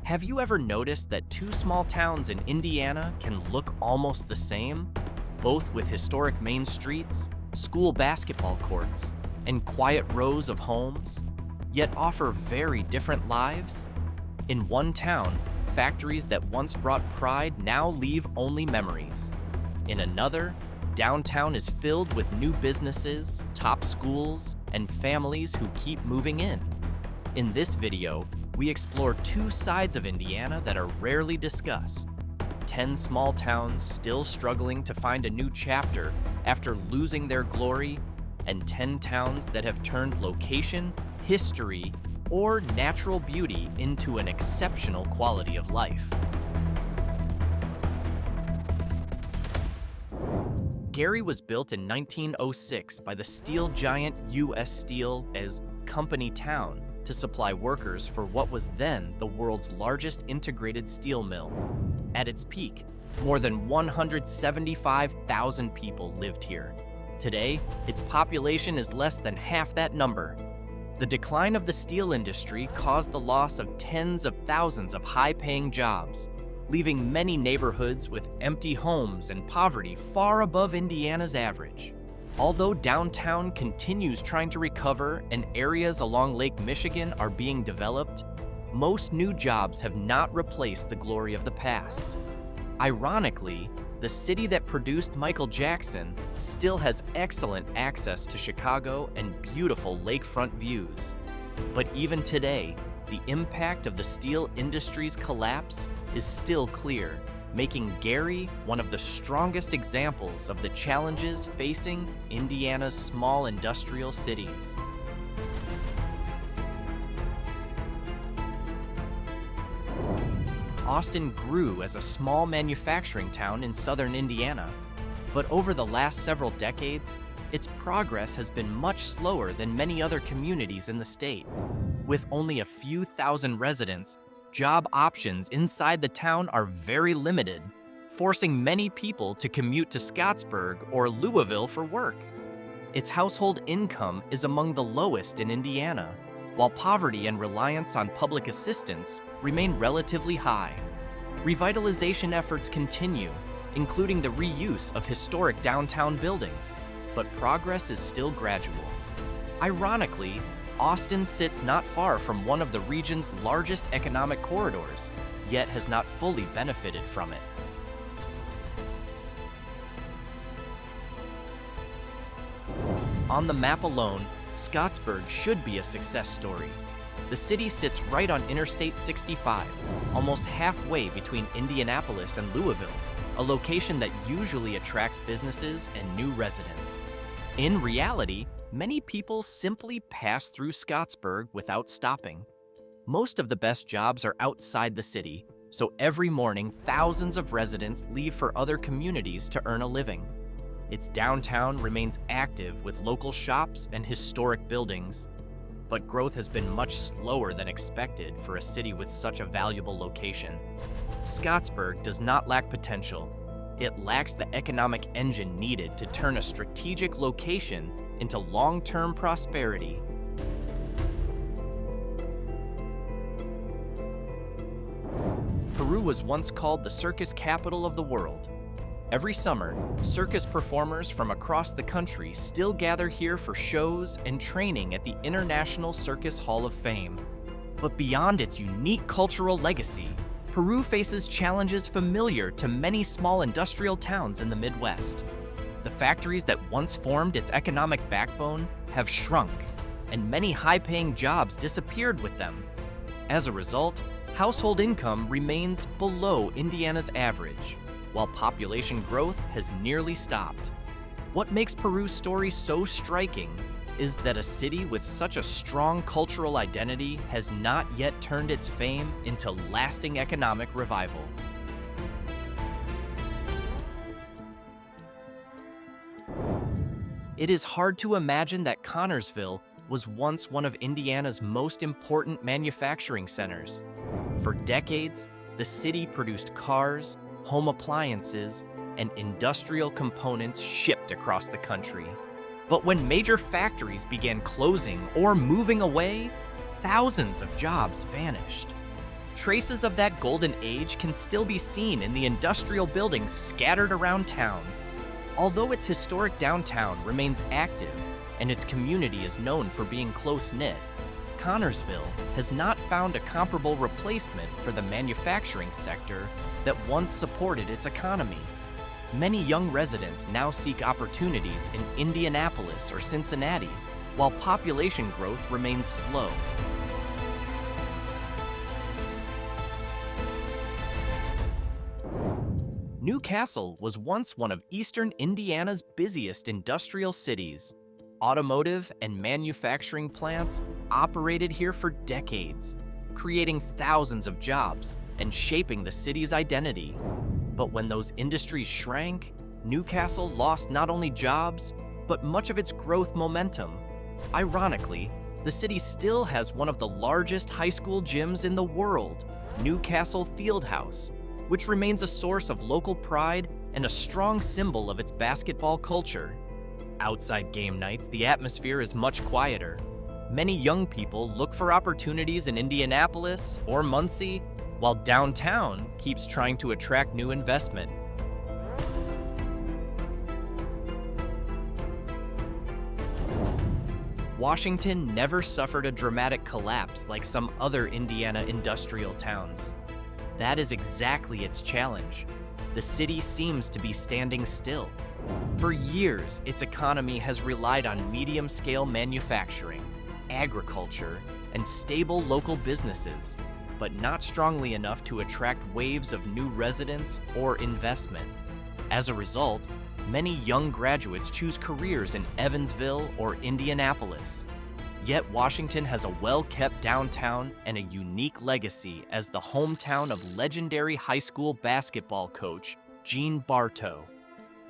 Have you ever noticed that two small towns in Indiana can look almost the same? Both with historic main streets, school basketball courts, and quiet rows of homes, yet offer very different lives? In one town, factories that once brought pride now leave only memories. In another, downtown is filled with new businesses, top schools, and families who keep moving in. In this video, we explore two sides of Indiana that are rarely discussed. 10 small towns still struggling to find a new chapter after losing their glory, and 10 towns that have turned location, history, or natural beauty into an exceptional quality of life. Gary was built in 1906 by the steel giant U.S. Steel as Company Town to supply workers for what was then the world's largest integrated steel mill. At its peak, more than 175,000 people lived here. Today, its population is less than half that number. The decline of the steel industry caused the loss of tens of thousands of high-paying jobs, leaving many neighborhoods with empty homes and poverty far above Indiana's average. Although downtown continues trying to recover and areas along Lake Michigan are being developed, most new jobs have not replaced the glory of the past. Ironically, the city that produced Michael Jackson still has excellent access to Chicago and beautiful lakefront views. But even today, the impact of the steel industry's collapse is still clear, making Gary one of the strongest examples of the challenges facing Indiana's small industrial cities. Austin grew as a small manufacturing town in southern Indiana, but over the last several decades, its progress has been much slower than many other communities in the state. With only a few thousand residents, job options inside the town are very limited, forcing many people to commute to Scottsburg or Louisville for work. Its household income is among the lowest in Indiana, while poverty and reliance on public assistance remain relatively high. Revitalization efforts continue, including the reuse of historic downtown buildings, but progress is still gradual. Ironically, Austin sits not far from one of the region's largest economic corridors, yet has not fully benefited from it. On the map alone, Scottsburg should be a success story. The city sits right on Interstate 65, almost halfway between Indianapolis and Louisville, a location that usually attracts businesses and new residents. In reality, many people simply pass through Scottsburg without stopping. Most of the best jobs are outside the city, so every morning thousands of residents leave for other communities to earn a living. Its downtown remains active with local shops and historic buildings, but growth has been much slower than expected for a city with such a valuable location. Scottsburg does not lack potential. It lacks the economic engine needed to turn a strategic location into long-term prosperity. Peru was once called the circus capital of the world. Every summer, circus performers from across the country still gather here for shows and training at the International Circus Hall of Fame. But beyond its unique cultural legacy, Peru faces challenges familiar to many small industrial towns in the Midwest. The factories that once formed its economic backbone have shrunk, and many high-paying jobs disappeared with them. As a result, household income remains below Indiana's average, while population growth has nearly stopped. What makes Peru's story so striking is that a city with such a strong cultural identity has not yet turned its fame into lasting economic revival. It is hard to imagine that Connersville was once one of Indiana's most important manufacturing centers. For decades, the city produced cars, home appliances, and industrial components shipped across the country. But when major factories began closing or moving away, thousands of jobs vanished. Traces of that golden age can still be seen in the industrial buildings scattered around town. Although its historic downtown remains active and its community is known for being close-knit, Connersville has not found a comparable replacement for the manufacturing sector that once supported its economy. Many young residents now seek opportunities in Indianapolis or Cincinnati, while population growth remains slow. New Castle was once one of eastern Indiana's busiest industrial cities. Automotive and manufacturing plants operated here for decades, creating thousands of jobs and shaping the city's identity. But when those industries shrank, New Castle lost not only jobs, but much of its growth momentum. Ironically, the city still has one of the largest high school gyms in the world, New Castle Fieldhouse, which remains a source of local pride and a strong symbol of its basketball culture. Outside game nights, the atmosphere is much quieter. Many young people look for opportunities in Indianapolis or Muncie, while downtown keeps trying to attract new investment. Washington never suffered a dramatic collapse like some other Indiana industrial towns. That is exactly its challenge. The city seems to be standing still. For years, its economy has relied on medium-scale manufacturing, agriculture, and stable local businesses, but not strongly enough to attract waves of new residents or investment. As a result, many young graduates choose careers in Evansville or Indianapolis. Yet Washington has a well-kept downtown and a unique legacy as the hometown of legendary high school basketball coach Gene Bartow.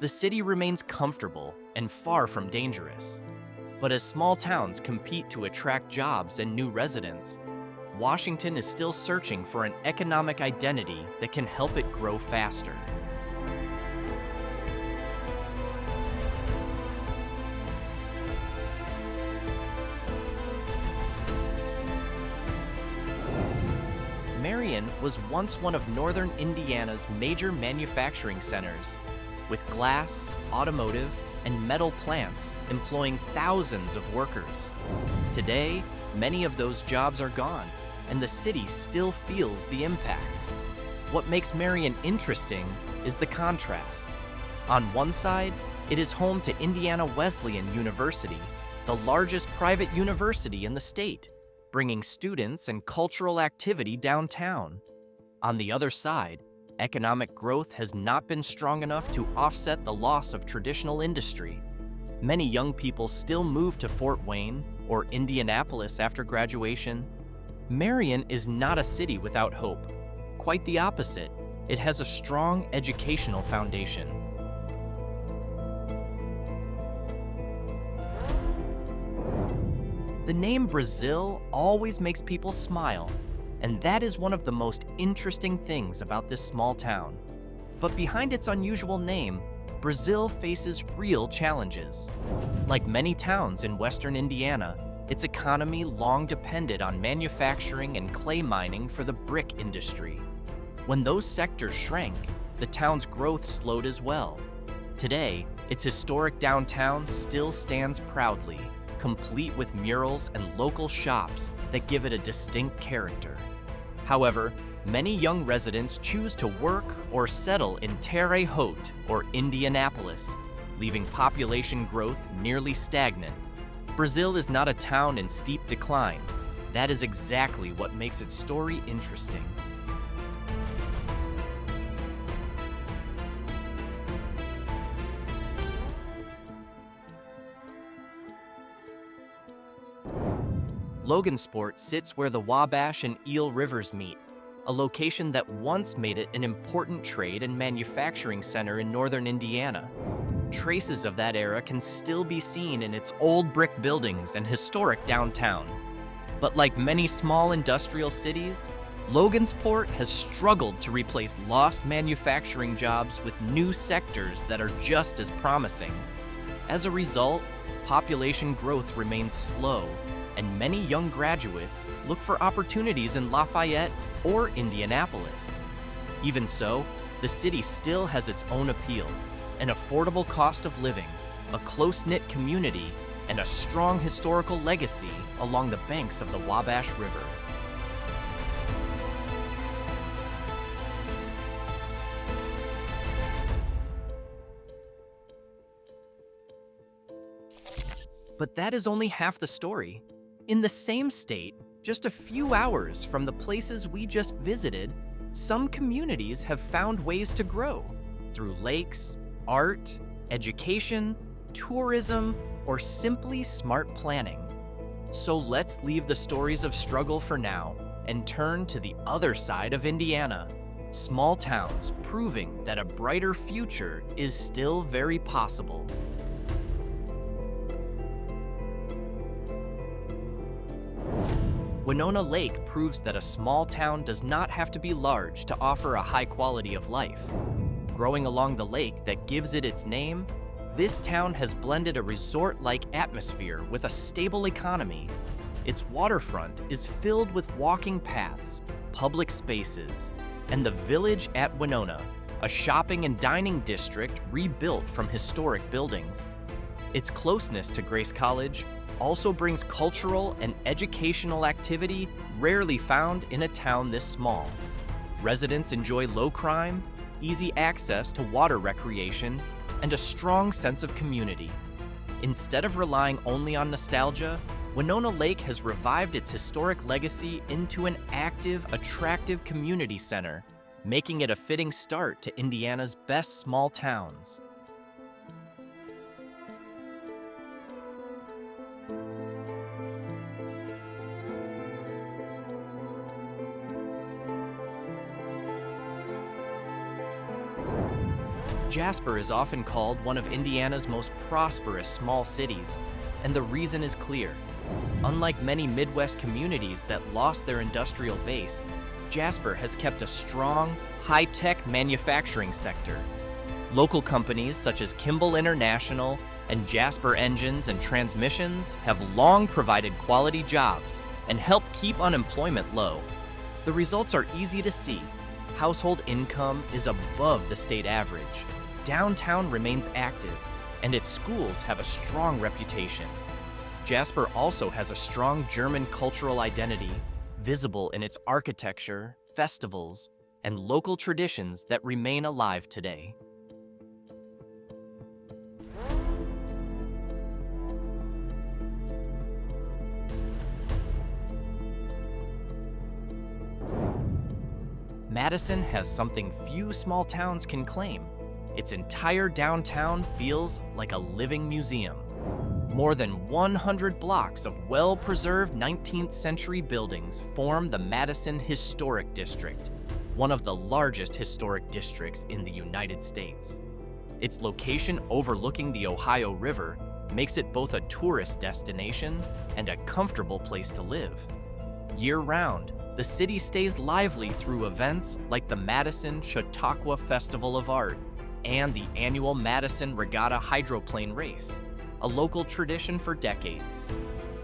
The city remains comfortable and far from dangerous. But as small towns compete to attract jobs and new residents, Washington is still searching for an economic identity that can help it grow faster. Marion was once one of northern Indiana's major manufacturing centers, with glass, automotive, and metal plants employing thousands of workers. Today, many of those jobs are gone, and the city still feels the impact. What makes Marion interesting is the contrast. On one side, it is home to Indiana Wesleyan University, the largest private university in the state, bringing students and cultural activity downtown. On the other side, economic growth has not been strong enough to offset the loss of traditional industry. Many young people still move to Fort Wayne or Indianapolis after graduation. Marion is not a city without hope. Quite the opposite. It has a strong educational foundation. The name Brazil always makes people smile, and that is one of the most interesting things about this small town. But behind its unusual name, Brazil faces real challenges. Like many towns in western Indiana, its economy long depended on manufacturing and clay mining for the brick industry. When those sectors shrank, the town's growth slowed as well. Today, its historic downtown still stands proudly, complete with murals and local shops that give it a distinct character. However, many young residents choose to work or settle in Terre Haute or Indianapolis, leaving population growth nearly stagnant. Brazil is not a town in steep decline. That is exactly what makes its story interesting. Logansport sits where the Wabash and Eel Rivers meet, a location that once made it an important trade and manufacturing center in northern Indiana. Traces of that era can still be seen in its old brick buildings and historic downtown. But like many small industrial cities, Logansport has struggled to replace lost manufacturing jobs with new sectors that are just as promising. As a result, population growth remains slow, and many young graduates look for opportunities in Lafayette or Indianapolis. Even so, the city still has its own appeal: an affordable cost of living, a close-knit community, and a strong historical legacy along the banks of the Wabash River. But that is only half the story. In the same state, just a few hours from the places we just visited, some communities have found ways to grow through lakes, art, education, tourism, or simply smart planning. So let's leave the stories of struggle for now and turn to the other side of Indiana. Small towns proving that a brighter future is still very possible. Winona Lake proves that a small town does not have to be large to offer a high quality of life. Growing along the lake that gives it its name, this town has blended a resort-like atmosphere with a stable economy. Its waterfront is filled with walking paths, public spaces, and the Village at Winona, a shopping and dining district rebuilt from historic buildings. Its closeness to Grace College also brings cultural and educational activity rarely found in a town this small. Residents enjoy low crime, easy access to water recreation, and a strong sense of community. Instead of relying only on nostalgia, Winona Lake has revived its historic legacy into an active, attractive community center, making it a fitting start to Indiana's best small towns. Jasper is often called one of Indiana's most prosperous small cities, and the reason is clear. Unlike many Midwest communities that lost their industrial base, Jasper has kept a strong, high-tech manufacturing sector. Local companies such as Kimball International and Jasper Engines and Transmissions have long provided quality jobs and helped keep unemployment low. The results are easy to see. Household income is above the state average. Downtown remains active, and its schools have a strong reputation. Jasper also has a strong German cultural identity, visible in its architecture, festivals, and local traditions that remain alive today. Madison has something few small towns can claim. Its entire downtown feels like a living museum. More than 100 blocks of well-preserved 19th century buildings form the Madison Historic District, one of the largest historic districts in the United States. Its location overlooking the Ohio River makes it both a tourist destination and a comfortable place to live. Year-round, the city stays lively through events like the Madison Chautauqua Festival of Art and the annual Madison Regatta Hydroplane Race, a local tradition for decades.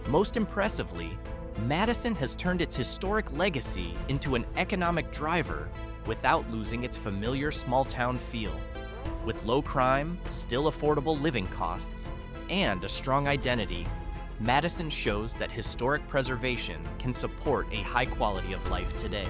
Most impressively, Madison has turned its historic legacy into an economic driver without losing its familiar small-town feel. With low crime, still affordable living costs, and a strong identity, Madison shows that historic preservation can support a high quality of life today.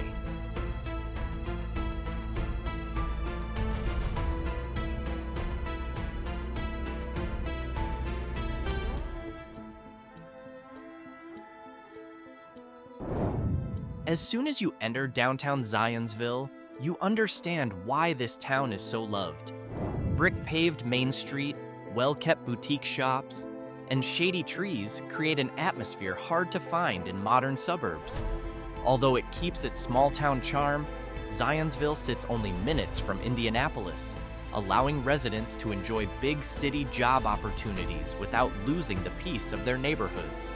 As soon as you enter downtown Zionsville, you understand why this town is so loved. Brick-paved Main Street, well-kept boutique shops, and shady trees create an atmosphere hard to find in modern suburbs. Although it keeps its small-town charm, Zionsville sits only minutes from Indianapolis, allowing residents to enjoy big city job opportunities without losing the peace of their neighborhoods.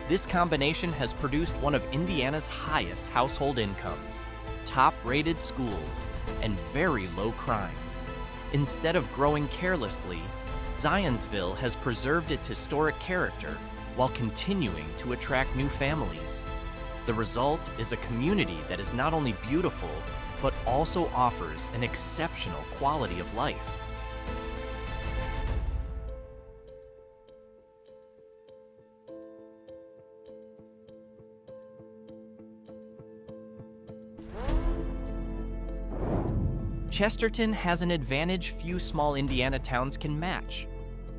This combination has produced one of Indiana's highest household incomes, top-rated schools, and very low crime. Instead of growing carelessly, Zionsville has preserved its historic character, while continuing to attract new families. The result is a community that is not only beautiful, but also offers an exceptional quality of life. Chesterton has an advantage few small Indiana towns can match.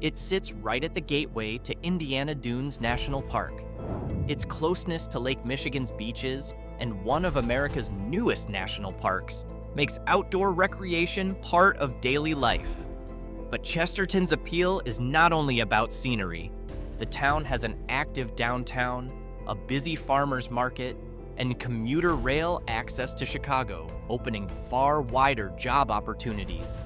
It sits right at the gateway to Indiana Dunes National Park. Its closeness to Lake Michigan's beaches and one of America's newest national parks makes outdoor recreation part of daily life. But Chesterton's appeal is not only about scenery. The town has an active downtown, a busy farmers market, and commuter rail access to Chicago, opening far wider job opportunities.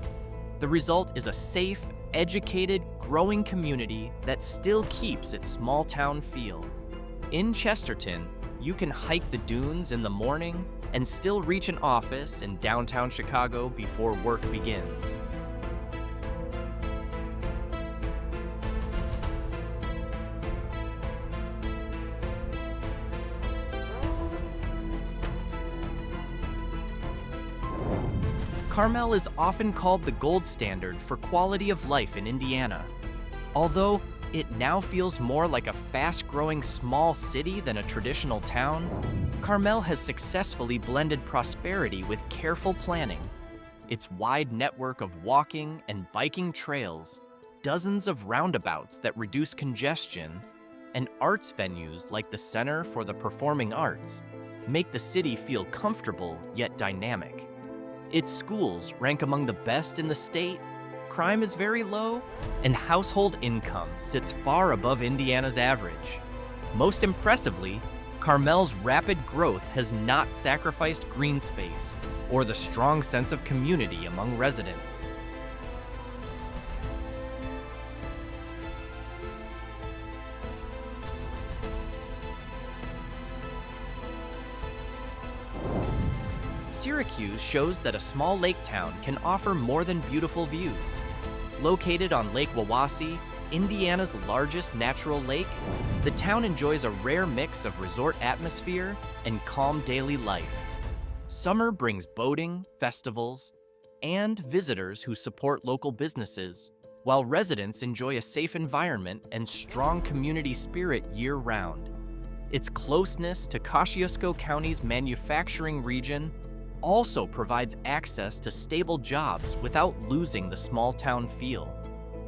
The result is a safe, educated, growing community that still keeps its small town feel. In Chesterton, you can hike the dunes in the morning and still reach an office in downtown Chicago before work begins. Carmel is often called the gold standard for quality of life in Indiana. Although it now feels more like a fast-growing small city than a traditional town, Carmel has successfully blended prosperity with careful planning. Its wide network of walking and biking trails, dozens of roundabouts that reduce congestion, and arts venues like the Center for the Performing Arts make the city feel comfortable yet dynamic. Its schools rank among the best in the state, crime is very low, and household income sits far above Indiana's average. Most impressively, Carmel's rapid growth has not sacrificed green space or the strong sense of community among residents. Syracuse shows that a small lake town can offer more than beautiful views. Located on Lake Wawasee, Indiana's largest natural lake, the town enjoys a rare mix of resort atmosphere and calm daily life. Summer brings boating, festivals, and visitors who support local businesses, while residents enjoy a safe environment and strong community spirit year-round. Its closeness to Kosciuszko County's manufacturing region also provides access to stable jobs without losing the small-town feel.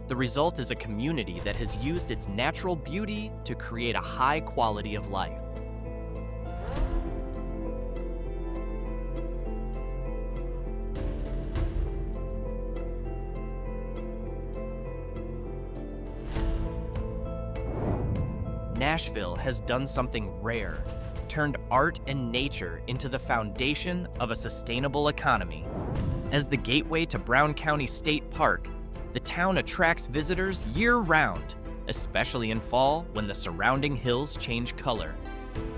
The result is a community that has used its natural beauty to create a high quality of life. Nashville has done something rare, turned art and nature into the foundation of a sustainable economy. As the gateway to Brown County State Park, the town attracts visitors year-round, especially in fall when the surrounding hills change color.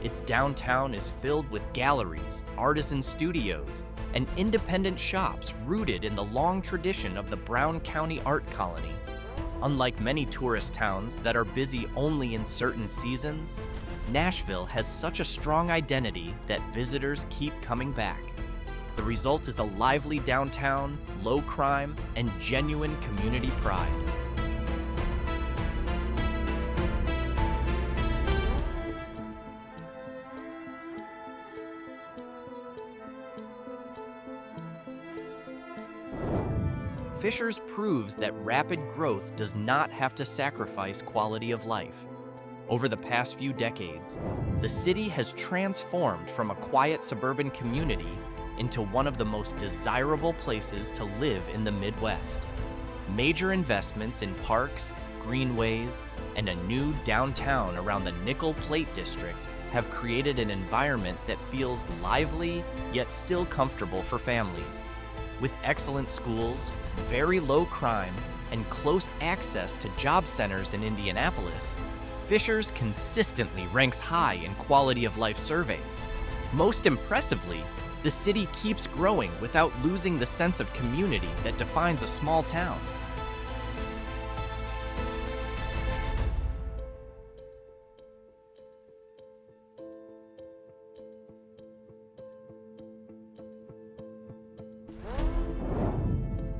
Its downtown is filled with galleries, artisan studios, and independent shops rooted in the long tradition of the Brown County Art Colony. Unlike many tourist towns that are busy only in certain seasons, Nashville has such a strong identity that visitors keep coming back. The result is a lively downtown, low crime, and genuine community pride. Fishers proves that rapid growth does not have to sacrifice quality of life. Over the past few decades, the city has transformed from a quiet suburban community into one of the most desirable places to live in the Midwest. Major investments in parks, greenways, and a new downtown around the Nickel Plate District have created an environment that feels lively yet still comfortable for families. With excellent schools, very low crime, and close access to job centers in Indianapolis, Fishers consistently ranks high in quality of life surveys. Most impressively, the city keeps growing without losing the sense of community that defines a small town.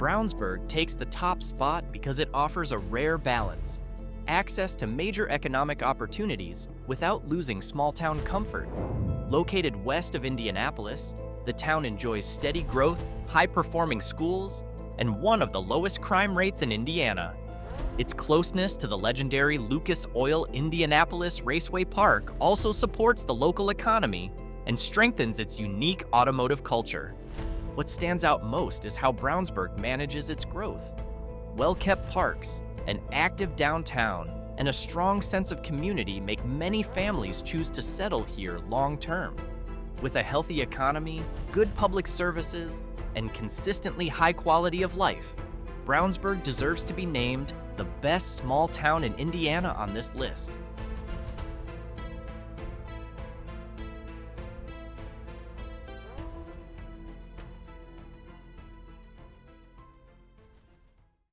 Brownsburg takes the top spot because it offers a rare balance: access to major economic opportunities without losing small-town comfort. Located west of Indianapolis, the town enjoys steady growth, high-performing schools, and one of the lowest crime rates in Indiana. Its closeness to the legendary Lucas Oil Indianapolis Raceway Park also supports the local economy and strengthens its unique automotive culture. What stands out most is how Brownsburg manages its growth. Well-kept parks, an active downtown, and a strong sense of community make many families choose to settle here long-term. With a healthy economy, good public services, and consistently high quality of life, Brownsburg deserves to be named the best small town in Indiana on this list.